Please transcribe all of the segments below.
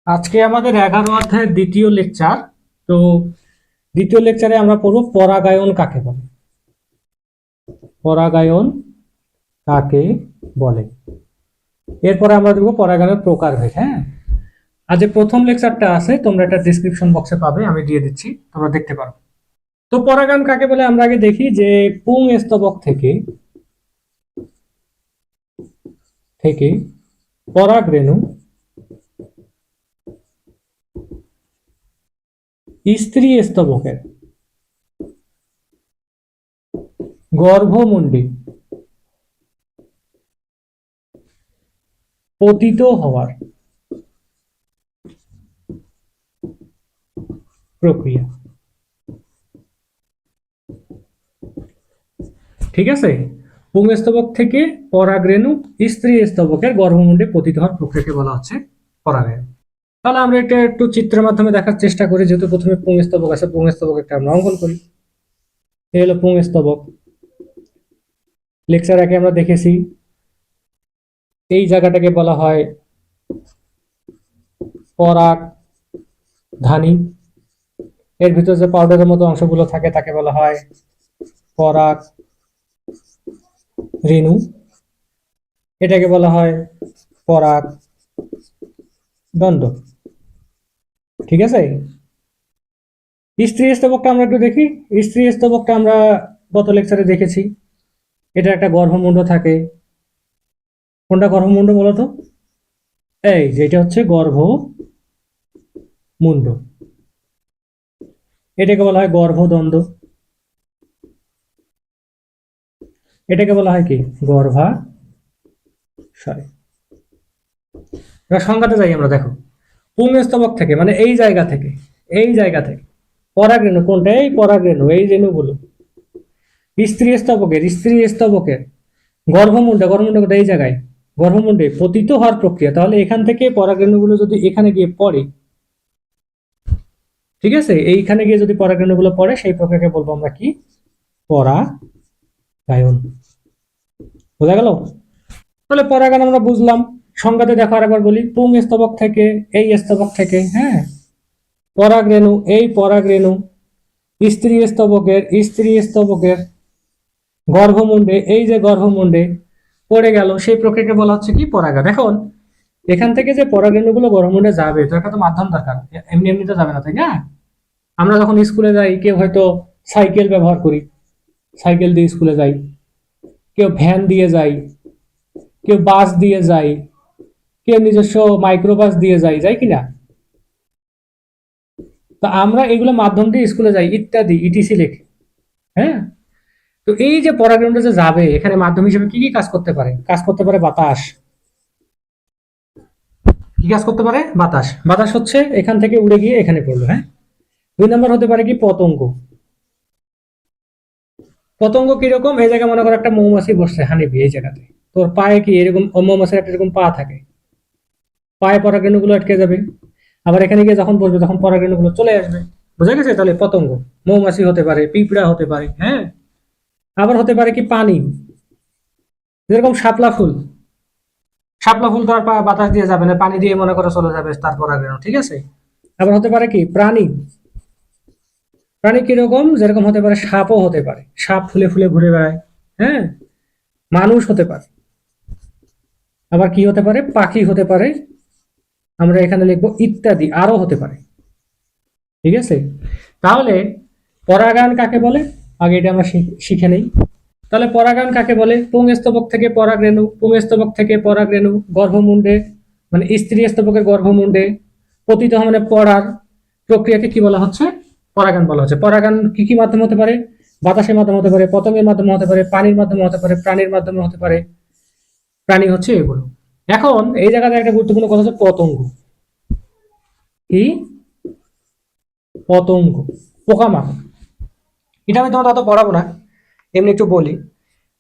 আজকে আমাদের 11 অধ্যায়ের দ্বিতীয় লেকচার। তো দ্বিতীয় লেকচারে আমরা পড়ব পরাগায়ন কাকে বলে। পরাগায়ন কাকে বলে, এরপরে আমরা দেখব পরাগায়নের প্রকারভেদ। হ্যাঁ, আজ যে প্রথম লেকচারটা আছে তোমরা এটা ডেসক্রিপশন বক্সে পাবে, আমি দিয়ে দিচ্ছি, তোমরা দেখতে পারো। তো পরাগায়ন কাকে বলে আমরা আগে দেখি যে পুংস্তবক থেকে থেকে পরাগরেণু স্ত্রী স্তবকের গর্ভমুণ্ডে পতিত হওয়ার প্রক্রিয়া। ঠিক আছে, পুংস্তবক থেকে পরাগরেণু স্ত্রী স্তবকের গর্ভমুণ্ডে পতিত হওয়ার প্রক্রিয়াকে বলা হচ্ছে পরাগায়ন। তাহলে আমরা এটা একটু চিত্রের মাধ্যমে দেখার চেষ্টা করি। যেহেতু প্রথমে পুংস্তবক আছে, পুংস্তবক একটা আমরা অঙ্কন করি। এই হলো পুংস্তবক। লেকচার আগে আমরা দেখেছি এই জায়গাটাকে বলা হয় পরাগধানী। এর ভিতর যে পাউডারের মতো অংশগুলো থাকে তাকে বলা হয় পরাগ রেণু। এটাকে বলা হয় পরাগ দণ্ড। ঠিক আছে, স্ত্রী স্তবকটা আমরা একটু দেখি। স্ত্রী স্তবকটা আমরা গত লেকচারে দেখেছি, এটা একটা গর্ভমুণ্ড থাকে। কোনটা গর্ভমুণ্ড বলতো? এই যেটা হচ্ছে গর্ভমুণ্ড। এটাকে বলা হয় গর্ভদণ্ড। এটাকে বলা হয় কি? গর্ভাশয়। এবার সংজ্ঞাতে যাই আমরা। দেখো, পুংস্তবক থেকে মানে এই জায়গা থেকে পরাগরেণু, কোনটা? এই পরাগরেণু, এই রেণুগুলো স্ত্রী স্তবকের গর্ভমুণ্ডে এই জায়গায় গর্ভমুণ্ডে পতিত হওয়ার প্রক্রিয়া। তাহলে এখান থেকে পরাগরেণুগুলো যদি এখানে গিয়ে পড়ে, ঠিক আছে, এইখানে গিয়ে যদি পরাগরেণুগুলো পড়ে, সেই প্রক্রিয়াকে বলবো আমরা কি? পরাগায়ন। বোঝা গেল? তাহলে পরাগায়ন আমরা বুঝলাম। সংজ্ঞাতে দেখো আরেকবার বলি। পুংস্তবক থেকে এই স্তবক থেকে, হ্যাঁ, পরাগরেণু, এই পরাগরেণু স্ত্রী স্তবকের গর্ভমুণ্ডে, এই যে গর্ভমুণ্ডে পড়ে গেল, সেই প্রক্রিয়াকে বলা হচ্ছে কি? পরাগায়ন। এখন এখান থেকে যে পরাগরেণুগুলো গর্ভমুণ্ডে যাবে, তো একটা তো মাধ্যম দরকার, এমনি এমনি তো যাবে না, তাই না? আমরা যখন স্কুলে যাই, কেউ হয়তো সাইকেল ব্যবহার করি, সাইকেল দিয়ে স্কুলে যাই, কেউ ভ্যান দিয়ে যাই, কেউ বাস দিয়ে যাই, কেউ নিজস্ব মাইক্রোবাস দিয়ে যাই কিনা? তো আমরা এগুলো মাধ্যম দিয়ে স্কুলে যাই, ইত্যাদি ইটিসি লেখে। হ্যাঁ, তো এই যে পরাগরেণুটা যে যাবে, এখানে মাধ্যম হিসেবে কি কি কাজ করতে পারে? বাতাস। কি কাজ করতে পারে? বাতাস হচ্ছে এখান থেকে উড়ে গিয়ে এখানে পড়লো। হ্যাঁ, 2 নম্বর হতে পারে কি? পতঙ্গ। পতঙ্গ কিরকম? এই জায়গায় মনে করো একটা মৌমাছি বসছে, হানিবি, এই জায়গাতে তোর পায়ে কি এরকম, মৌমাছির একটা এরকম পা থাকে, পায়ে পরাগরেণুগুলো আটকে যাবে। আবার এখানে গিয়ে যখন বসবে তখন পরাগরেণুগুলো চলে আসবে। বোঝা গেছে? তাহলে পতঙ্গ। মৌমাছি হতে পারে, পিঁপড়া হতে পারে, হ্যাঁ, আবার হতে পারে কি? পানি, যেরকম শাপলা ফুল তো আর বাতাস দিয়ে যাবে না, পানি দিয়ে মনে করে চলে যাবে তার পরাগরেণু। ঠিক আছে, আবার হতে পারে কি? প্রাণী কিরকম? যেরকম হতে পারে সাপও হতে পারে, সাপ ফুলে ফুলে ঘুরে বেড়ায়। হ্যাঁ, মানুষ হতে পারে, আবার কি হতে পারে? পাখি হতে পারে, আমরা এখানে লিখবো ইত্যাদি, আরো হতে পারে। ঠিক আছে, তাহলে পরাগায়ন কাকে বলে আগে এটা আমরা শিখে নেই। তাহলে পরাগায়ন কাকে বলে? পুংস্তবক থেকে পরাগরেণু গর্ভমুণ্ডে, মানে স্ত্রী স্তবকের গর্ভমুণ্ডে পতিত হওয়া, মানে পড়ার প্রক্রিয়াকে কি বলা হচ্ছে? পরাগায়ন বলা হচ্ছে। পরাগায়ন কি কি মাধ্যমে হতে পারে? বাতাসের মাধ্যমে হতে পারে, পতঙ্গের মাধ্যমে হতে পারে, পানির মাধ্যমে হতে পারে, প্রাণীর মাধ্যমে হতে পারে। প্রাণী হচ্ছে এগুলো। এখন এই জায়গাতে একটা গুরুত্বপূর্ণ কথা হচ্ছে পতঙ্গ। কি? পতঙ্গ, পোকামাকড়। এটা আমি তোমাদের অত পড়াবো না, এমনি একটু বলি।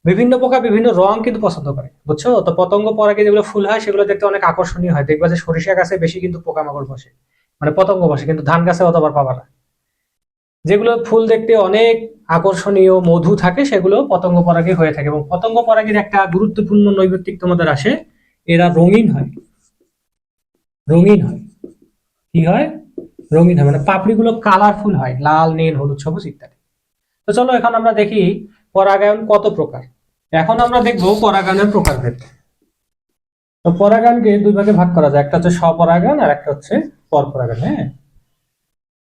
বিভিন্ন পোকা বিভিন্ন রং কিন্তু পছন্দ করে, বুঝছো তো? পতঙ্গ পরাগে যেগুলো ফুল হয় সেগুলো দেখতে অনেক আকর্ষণীয় হয়। দেখবা যে সরিষা গাছে বেশি কিন্তু পোকামাকড় বসে, মানে পতঙ্গ বসে, কিন্তু ধান গাছে অতবার পাবা না। যেগুলো ফুল দেখতে অনেক আকর্ষণীয়, মধু থাকে, সেগুলো পতঙ্গ পরাগে হয়ে থাকে। এবং পতঙ্গ পরাগের একটা গুরুত্বপূর্ণ নৈমিত্তিক তোমাদের আসে, এরা রঙিন হয়। কি হয়, রঙিন হয়, মানে পাপড়িগুলো কালারফুল হয়, লাল, নীল, হলুদ, সবুজ ইত্যাদি। তো চলো এখন আমরা দেখি পরাগায়ন কত প্রকার। এখন আমরা দেখবো পরাগায়নের প্রকারভেদ। তো পরাগায়নকে দুই ভাগে ভাগ করা যায়, একটা হচ্ছে স্বপরাগায়ন আর একটা হচ্ছে পরপরাগায়ন। হ্যাঁ,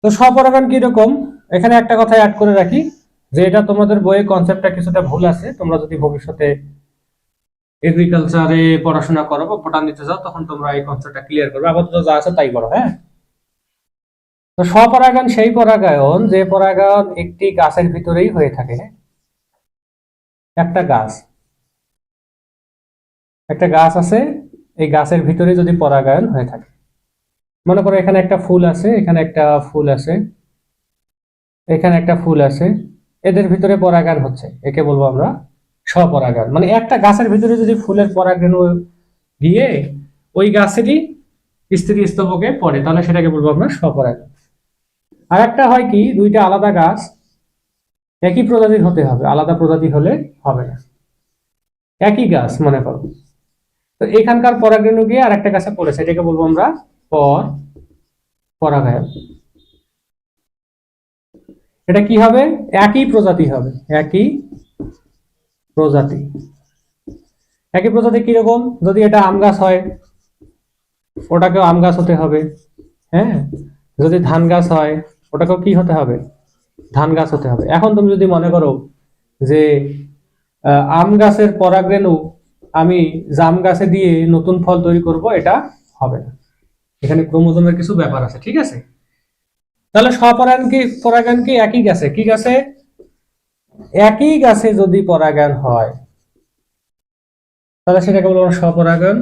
তো স্বপরাগায়ন কিরকম, এখানে একটা কথা অ্যাড করে রাখি যে এটা তোমাদের বইয়ে কনসেপ্টটা কিছুটা ভুল আছে। তোমরা যদি ভবিষ্যতে এগ্রিকালচারে পড়াশোনা করো বা ভোটান দিতে যাও তখন তোমরা এই কনসেপ্টটা ক্লিয়ার করবে, আপাতত যা আছে তাই করো। হ্যাঁ, তো স্বপরাগায়ন সেই পরাগায়ন যে পরাগায়ন একটি গাছের ভিতরেই হয়ে থাকে। একটা গাছ, একটা গাছ আছে, এই গাছের ভিতরে যদি পরাগায়ন হয়ে থাকে, মনে করো এখানে একটা ফুল আছে, এখানে একটা ফুল আছে, এখানে একটা ফুল আছে, এদের ভিতরে পরাগায়ন হচ্ছে, একে বলবো আমরা স্বপরাগায়ন। মানে একটা গাছের ভিতরে যদি ফুলের পরাগরেণু গিয়ে ওই গাছেরই স্ত্রী স্তবকে পড়ে তাহলে সেটাকে বলবো আমরা স্বপরাগায়ন। আর একটা হয় কি, দুইটা আলাদা গাছ একই প্রজাতির হতে হবে, আলাদা প্রজাতি হলে হবে না। একই গাছ মনে করো, তো এখানকার পরাগরেণু গিয়ে আর একটা গাছে পড়েছে, এটাকে বলবো আমরা পরাগায়ন। এটা কি হবে, একই প্রজাতি হবে, একই প্রজাতি। একই প্রজাতি কিরকম, যদি এটা আম গাছ হয় ওটাকেও আম গাছ হতে হবে। হ্যাঁ, যদি ধান গাছ হয় ওটাকেও কি হতে হবে, ধান গাছ হতে হবে। এখন তুমি যদি মনে করো যে আম গাছের পরাগরেণু আমি জাম গাছে দিয়ে নতুন ফল তৈরি করব, এটা হবে না, এখানে ক্রোমোজোমের কিছু ব্যাপার আছে। ঠিক আছে, তাহলে পরাগায়ন কি একই গাছে, কি গাছে, একই গাছে যদি পরাগায়ন হয় তাহলে সেটাকে বলবো স্বপরাগায়ন।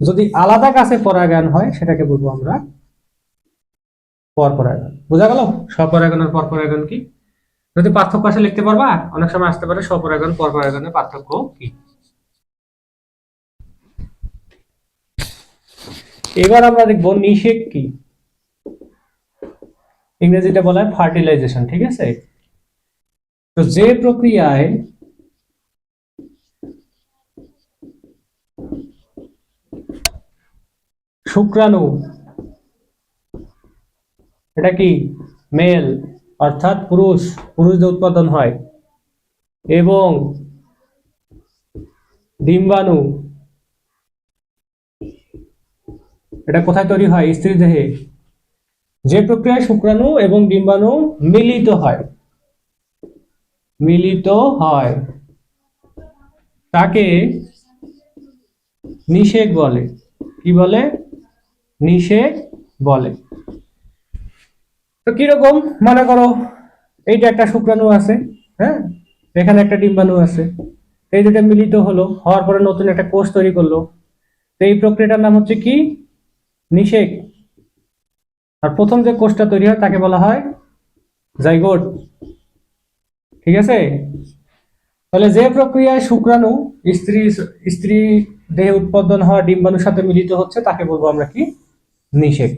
যদি আলাদা গাছে পরাগায়ন হয় সেটাকে বলবো আমরা পরপরাগায়ন। বোঝা গেল স্বপরাগায়ন আর পরপরাগায়ন কি? যদি পার্থক্য আসে লিখতে পারবা, অনেক সময় আসতে পারে স্বপরাগায়ন পরপরাগায়নের পার্থক্য কি। এবার আমরা দেখবো নিষেক কি, ইংরেজিটা বলা হয় ফার্টিলাইজেশন। ঠিক আছে, তো যে প্রক্রিয়ায় শুক্রাণু, এটা কি মেল অর্থাৎ পুরুষদের উৎপাদন হয়, এবং ডিম্বাণু, এটা কোথায় তৈরি হয়, স্ত্রী দেহে। যে প্রক্রিয়ায় শুক্রাণু এবং ডিম্বাণু মিলিত হয়, মিলিত হয় তাকে নিষেক বলে। কি বলে, নিষেক বলে। তো কিরকম, মনে করো এইটা একটা শুক্রাণু আছে, হ্যাঁ, এখানে একটা ডিম্বাণু আছে, এই দুটো মিলিত হলো, হওয়ার পরে নতুন একটা কোষ তৈরি করলো। তো এই প্রক্রিয়াটার নাম হচ্ছে কি, নিষেক। আর প্রথম যে কোষটা তৈরি হয় তাকে বলা হয় জাইগোট। ঠিক আছে, তাহলে যে প্রক্রিয়ায় শুক্রাণু স্ত্রী স্ত্রী দেহে উৎপাদন হওয়া ডিম্বাণুর সাথে মিলিত হচ্ছে তাকে বলবো আমরা কি, নিষেক।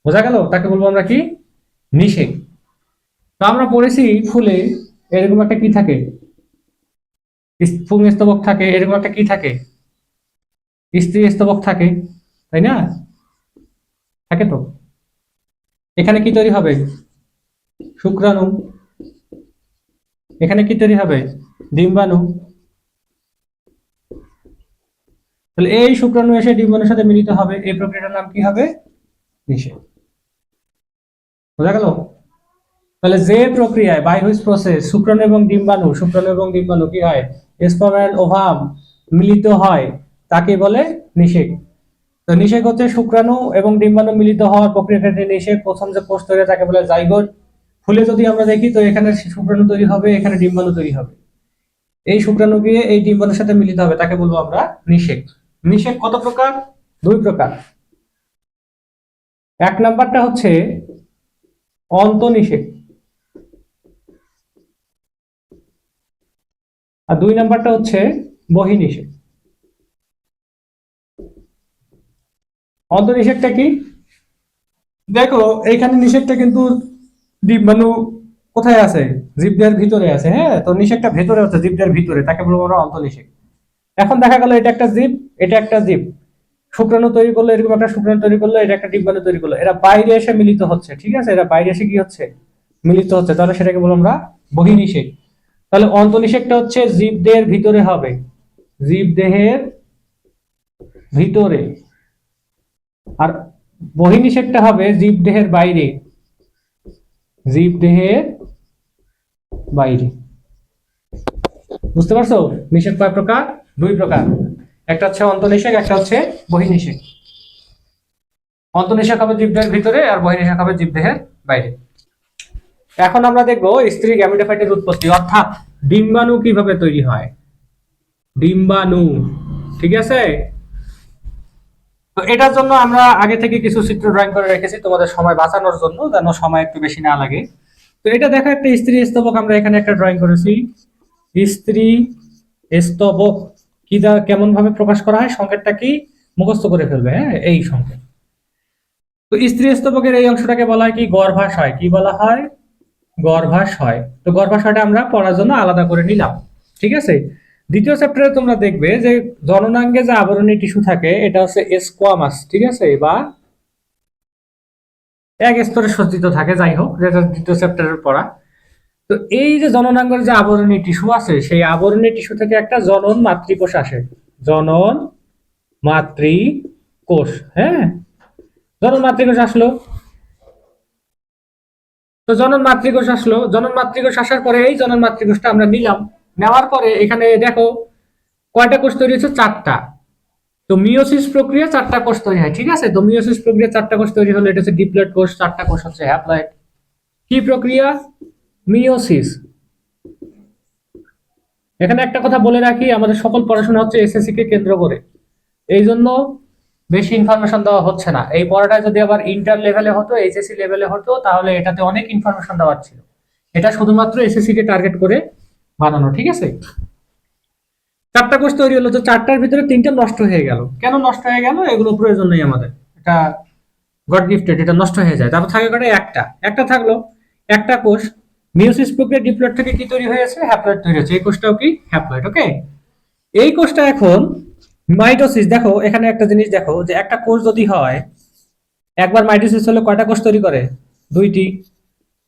বোঝা গেল, তাকে বলবো আমরা কি, নিষেক। তো আমরা পড়েছি ফুলে এরকম একটা কি থাকে, পুংস্তবক থাকে, এরকম একটা কি থাকে, স্ত্রী স্তবক থাকে, তাই না, থাকে তো। এখানে কি তৈরি হবে, শুক্রাণু, এখানে কি তৈরি হবে, ডিম্বাণু। তাহলে এই শুক্রাণু এসে ডিম্বাণুর সাথে মিলিত হবে, এই প্রক্রিয়াটার নাম কি হবে, নিষেক। বোঝা গেল, তাহলে যে প্রক্রিয়ায় বাই হুইচ প্রসেস শুক্রাণু এবং ডিম্বাণু কি হয়, স্পার্ম এন্ড ওভাম মিলিত হয় তাকে বলে নিষেক। তো নিষেক হচ্ছে শুক্রাণু এবং ডিম্বাণু মিলিত হওয়ার প্রক্রিয়াটাকে নিষেক। প্রথম যে কোষ তৈরি তাকে বলে জাইগোট। ফুলে যদি আমরা দেখি তো এখানে শুক্রাণু তৈরি হবে, এখানে ডিম্বাণু তৈরি হবে, এই শুক্রাণু গিয়ে এই ডিম্বাণুর সাথে মিলিত হবে, তাকে বলবো আমরা নিষেক। নিষেক কত প্রকার, দুই প্রকার। এক নাম্বারটা হচ্ছে অন্তনিষেক, আর দুই নাম্বারটা হচ্ছে বহির্নিষেক। অন্তনিষেকটা কি, দেখো এইখানে নিষেকটা কিন্তু ডিম্বাণু কোথায় আছে, জীবদেহের ভিতরে আছে। হ্যাঁ, তো নিষেকটা ভেতরে হচ্ছে, জীবদেহের ভিতরে, তাকে বলবো আমরা অন্তনিষেক। এখন দেখা গেল এটা একটা জীব, এটা একটা জীব, শুক্রাণু তৈরি করলো, এরকম একটা শুক্রাণু তৈরি করলো, এটা একটা ডিম্বাণু তৈরি করলো, এরা বাইরে এসে মিলিত হচ্ছে, ঠিক আছে, এরা বাইরে এসে কি হচ্ছে, মিলিত হচ্ছে, তাহলে সেটাকে বলবো আমরা বহির্নিষেক। তাহলে অন্তঃনিষেকটা হচ্ছে জীবদেহের ভিতরে হবে, জীবদেহের ভিতরে, আর বহির্নিষেকটা হবে জীবদেহের বাইরে, জীবদেহের বাইরে। বুঝতে পারছো? নিষেক কয় প্রকার? দুই প্রকার, একটা হচ্ছে অন্তঃনিষেক, একটা হচ্ছে বহির্নিষেক। অন্তঃনিষেক হবে জীবদেহের ভিতরে, আর বহির্নিষেক হবে জীবদেহের বাইরে। এখন আমরা দেখবো স্ত্রী গ্যামেটোফাইটের উৎপত্তি, অর্থাৎ ডিম্বাণু কিভাবে তৈরি হয়। ডিম্বাণু, ঠিক আছে। তো এটার জন্য আমরা আগে থেকে কিছু চিত্র ড্রয়িং করে রেখেছি তোমাদের সময় বাঁচানোর জন্য, যেন সময় একটু বেশি না লাগে। তো এটা দেখো, একটা স্ত্রী স্তবক আমরা এখানে একটা ড্রয়িং করেছি। স্ত্রী স্তবক কি কেমন ভাবে প্রকাশ করা হয়, সংকেতটা কি মুখস্থ করে ফেলবে, হ্যাঁ, এই সংকেত। তো স্ত্রী স্তবকের এই অংশটাকে বলা হয় কি, গর্ভাশয়। কি বলা হয়? গর্ভাশয়। তো গর্ভাশয়টা আমরা পড়ার জন্য আলাদা করে নিলাম, ঠিক আছে। দ্বিতীয় চ্যাপ্টারে তোমরা দেখবে যে জননাঙ্গে যে আবরণী টিস্যু থাকে এটা হচ্ছে স্কোয়ামাস, ঠিক আছে, বা এক স্তরে সজ্জিত থাকে, যাই হোক, যেটা দ্বিতীয় চ্যাপ্টারের পড়া। তো এই যে জননাঙ্গের যে আবরণী টিস্যু আছে, সেই আবরণী টিস্যু থেকে একটা জনন মাতৃকোষ আসে, জনন মাতৃকোষ, হ্যাঁ, জনন মাতৃকোষ আসলো। তো জনন মাতৃকোষ আসলো, জনন মাতৃকোষ আসার পরে এই জনন মাতৃকোষটা আমরা নিলাম, নেওয়ার পরে এখানে দেখো কয়টা কোষ তৈরি হচ্ছে, চারটা। তো মিওসিস প্রক্রিয়া চারটা কোষ তৈরি হয়, ঠিক আছে। তো মিওসিস প্রক্রিয়া চারটা কোষ তৈরি হলো, এটা হচ্ছে ডিপ্লয়েড কোষ, চারটা কোষ হচ্ছে হ্যাপ্লয়েড। কি প্রক্রিয়া? মিওসিস। এখানে একটা কথা বলে রাখি, আমাদের সকল পড়াশোনা হচ্ছে এসএসসি কে কেন্দ্র করে, এই জন্য বেশি ইনফরমেশন দেওয়া হচ্ছে না। এই পড়াটা যদি আবার ইন্টার লেভেলে হতো, এইচএসসি লেভেলে হতো, তাহলে এটাতে অনেক ইনফরমেশন দেওয়ার ছিল। এটা শুধুমাত্র এসএসসি কে টার্গেট করে বানানো, ঠিক আছে। চারটা কোষ তৈরি হলো, তো চারটার ভিতরে তিনটা নষ্ট হয়ে গেল। কেন নষ্ট হয়ে গেল? এগুলো প্রয়োজন নেই আমাদের, এটা গড গিফটেড, এটা নষ্ট হয়ে যায়। তারপর থাকে কটা, একটা, একটা থাকলো, একটা কোষ। মিওসিস প্রক্রিয়া ডিপ্লয়েড থেকে কি তৈরি হয়েছে? হ্যাপ্লয়েড তৈরি হয়েছে। এই কোষটাও কি হ্যাপ্লয়েড, ওকে। এই কোষটা এখন মাইটোসিস। দেখো এখানে একটা জিনিস দেখো, যে একটা কোষ যদি হয়, একবার মাইটোসিস হলে কয়টা কোষ তৈরি করে? দুইটি।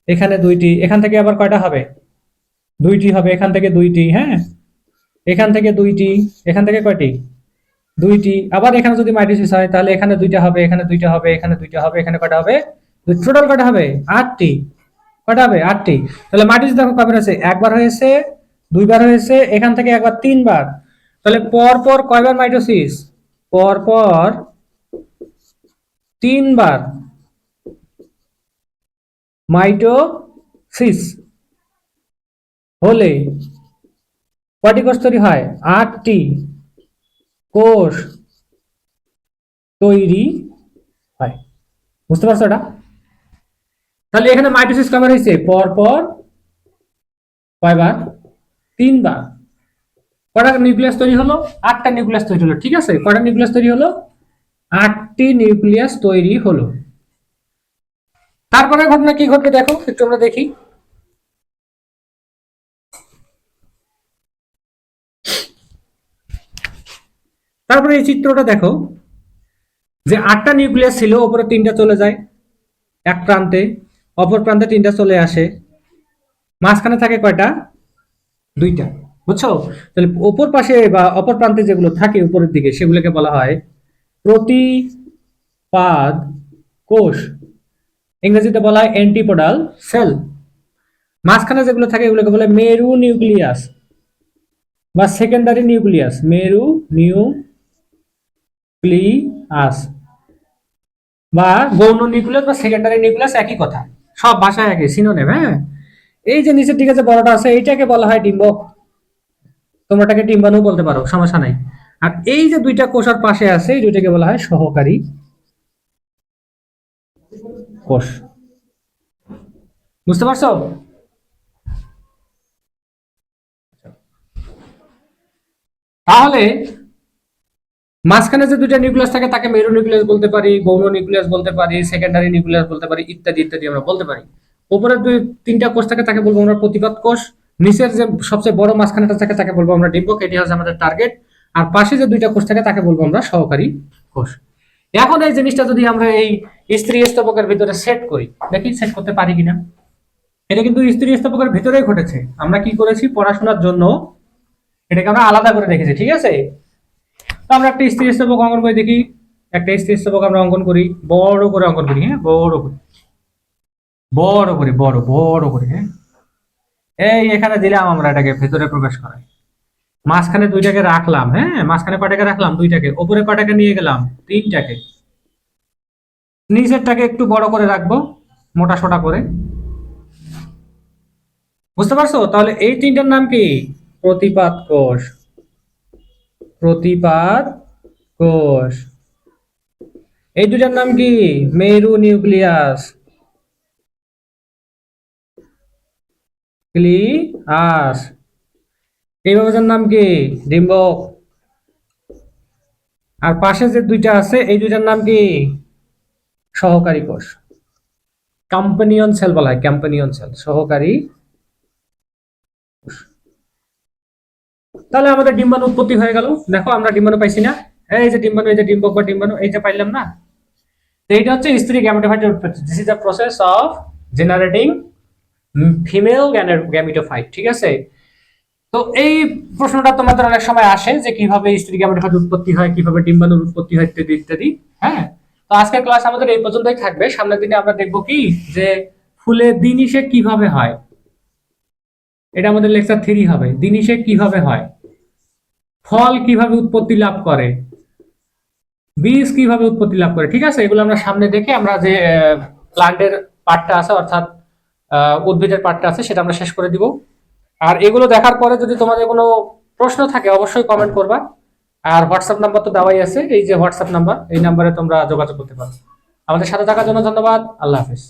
এখানে দুইটি, এখান থেকে আবার কয়টা হবে? দুইটি হবে, এখান থেকে দুইটি, হ্যাঁ, এখান থেকে দুইটি, এখান থেকে কয়টি? দুইটি। আবার এখানে যদি মাইটোসিস হয় তাহলে এখানে দুইটা হবে, এখানে দুইটা হবে, এখানে দুইটা হবে, এখানে কয়টা হবে? টোটাল কয়টা হবে? আটটি। কয়টা হবে? আটটি। তাহলে মাইটোসিস দেখো কয়বার হয়েছে? একবার হয়েছে, দুইবার হয়েছে, এখান থেকে একবার, তিনবার। তাহলে পর পর কয়বার মাইটোসিস? পর পর তিনবার মাইটোসিস হলে কয়টি কোষ তৈরি হয়? আটটি কোষ তৈরি হয়। বুঝতে পারছো এটা? তাহলে এখানে মাইটোসিস কয়বার হয়েছে? পর পর কয়বার? তিনবার। কয়টা নিউক্লিয়াস তৈরি হলো? আটটা নিউক্লিয়াস তৈরি হলো, ঠিক আছে। কয়টা নিউক্লিয়াস তৈরি হলো? আটটি নিউক্লিয়াস তৈরি হলো। তারপরে ঘটনা কি ঘটবে দেখো, একটু আমরা দেখি। তারপরে এই চিত্রটা দেখো, যে আটটা নিউক্লিয়াস ছিল, ওপরে তিনটা চলে যায় এক প্রান্তে, অপর প্রান্তে তিনটা চলে আসে, মাঝখানে থাকে কয়টা? দুইটা। বুঝছো? তাহলে ওপর পাশে বা অপর প্রান্তে যেগুলো থাকে উপরের দিকে, সেগুলোকে বলা হয় প্রতিপাদ কোষ, ইংরেজিতে বলা হয় অ্যান্টিপোডাল সেল। মাঝখানে যেগুলো থাকে এগুলোকে বলে মেরু নিউক্লিয়াস বা সেকেন্ডারি নিউক্লিয়াস, মেরু নিউক্লিয়াস বা গৌণ নিউক্লিয়াস বা সেকেন্ডারি নিউক্লিয়াস, একই কথা, সব ভাষায় একই, সিনোনিম, হ্যাঁ। এই যে নিচের দিকে যে বড়টা আছে, এইটাকে বলা হয় ডিম্বক, তোমরা এটাকে ডিম্বাণু বলতে পারো, সমস্যা নাই। আর এই যে দুইটা কোষার পাশে আছে, এই দুইটাকে বলা হয় সহকারী কোষ। বুঝতে পারছো? তাহলে মাঝখানে যে দুইটা নিউক্লিয়াস থাকে তাকে মেরু নিউক্লিয়াস বলতে পারি, গৌণ নিউক্লিয়াস বলতে পারি, সেকেন্ডারি নিউক্লিয়াস বলতে পারি, ইত্যাদি ইত্যাদি আমরা বলতে পারি। উপরের দুই তিনটা কোষ থাকে তাকে বলবো আমরা প্রতিপাদ কোষ, নিচের যে সবচেয়ে বড় মাঝখানেটা থাকে তাকে বলবো আমরা ডিম্বক, এটি হচ্ছে আমাদের টার্গেট। আর পাশে যে দুইটা কোষ থাকে তাকে বলবো আমরা সহকারী কোষ। এখন এই জিনিসটা যদি আমরা এই স্ত্রী স্তবকের ভিতরে সেট করি, দেখি সেট করতে পারি কিনা। এটা কিন্তু স্ত্রী স্তবকের ভিতরেই ঘটেছে, আমরা কি করেছি পড়াশোনার জন্য এটাকে আমরা আলাদা করে রেখেছি, ঠিক আছে। তো আমরা একটা স্ত্রী স্তবক অঙ্কন করে দেখি, একটা স্ত্রী স্তবক আমরা অঙ্কন করি, বড় করে অঙ্কন করি, হ্যাঁ বড় করে, বড় করে, বড় বড় করে, হ্যাঁ এই এখানে দিলাম আমরা এটাকে ভেতরে প্রবেশ করাই, মাঝখানে দুইটাকে রাখলাম, হ্যাঁ মাঝখানে কয়টাকে রাখলাম দুইটাকে, ওপরে কয়টাকে নিয়ে গেলাম তিনটাকে, নিচেরটাকে একটু বড় করে রাখবো মোটা সোটা করে, বুঝতে পারছো। তাহলে এই তিনটার নাম কি? প্রতিপাদ কোষ, প্রতিপাদ কোষ। এই দুটার নাম কি? মেরু নিউক্লিয়াস, ক্লিয়াস। এই বাবুটার নাম কি? ডিম্বক। আর পাশে যে দুইটা আছে এই দুইটার নাম কি? সহকারী কোষ, কম্পানিয়ন সেল বলা হয়, কম্পানিয়ন সেল, সহকারী। তাহলে আমাদের ডিম্বাণু উৎপত্তি হয়ে গেল। দেখো আমরা ডিম্বাণু পাইছি না, এই যে ডিম্বাণু, এই যে ডিম্বক বা ডিম্বাণু, এই যে পাইলাম না। তো এইটা হচ্ছে স্ত্রী গ্যামেটোফাইটের উৎপত্তি। This is the process of generating female gametophyte, ঠিক আছে। তো এই প্রশ্নটা তোমাদের অনেক সময় আসে যে কিভাবে স্ত্রী গ্যামেটোফাইট উৎপত্তি হয়, কিভাবে ডিম্বাণুর উৎপত্তি হয়, ইত্যাদি ইত্যাদি। হ্যাঁ, তো আজকের ক্লাস আমাদের এই পর্যন্তই থাকবে। সামনের দিনে আমরা দেখবো কি যে ফুলে দিনিষেক কিভাবে হয়, এটা আমাদের লেকচার 3 হবে। দিনিষেক কিভাবে হয়, ফল কিভাবে উৎপত্তি লাভ করে, বীজ কিভাবে উৎপত্তি লাভ করে, ঠিক আছে। এগুলো আমরা সামনে দেখে আমরা যে প্লান্টের পার্টটা আছে, অর্থাৎ উদ্ভিদের পার্টটা আছে, সেটা আমরা শেষ করে দিব। আর এগুলো দেখার পরে যদি তোমাদের কোনো প্রশ্ন থাকে অবশ্যই কমেন্ট করবা। আর হোয়াটসঅ্যাপ নাম্বার তো দেওয়াই আছে, এই যে হোয়াটসঅ্যাপ নাম্বার, এই নাম্বারে তোমরা যোগাযোগ করতে পারো। আমাদের সাথে থাকার জন্য ধন্যবাদ। আল্লাহ হাফেজ।